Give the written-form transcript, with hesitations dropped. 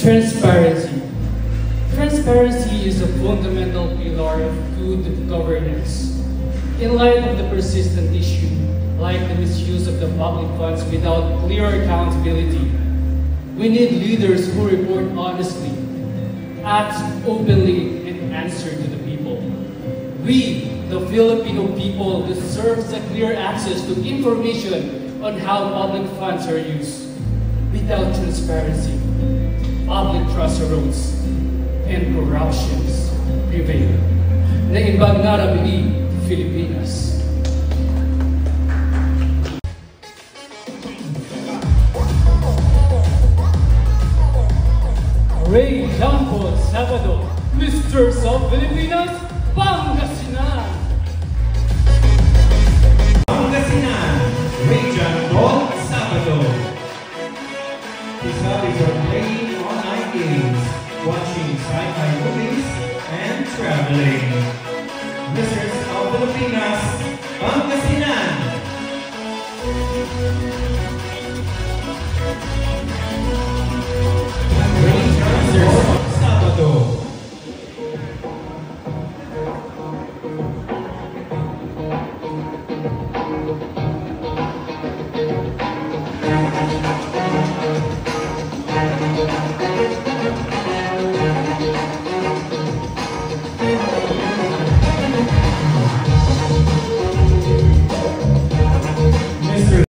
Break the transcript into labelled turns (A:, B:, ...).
A: Transparency. Transparency is a fundamental pillar of good governance. In light of the persistent issue, like the misuse of the public funds without clear accountability, we need leaders who report honestly, act openly, and answer to the people. We, the Filipino people, deserve a clear access to information on how public funds are used. Without transparency, public trust erodes, and corruptions prevail. Naimbag na rabili, Filipinas. Ray Jampo Sabado, Mr. South Filipinas, Pangasinan.
B: Pangasinan, Ray Jampo Sabado. Isa is for playing online games, watching sci-fi movies, and traveling. Mr. South Filipinas, Pangasinan.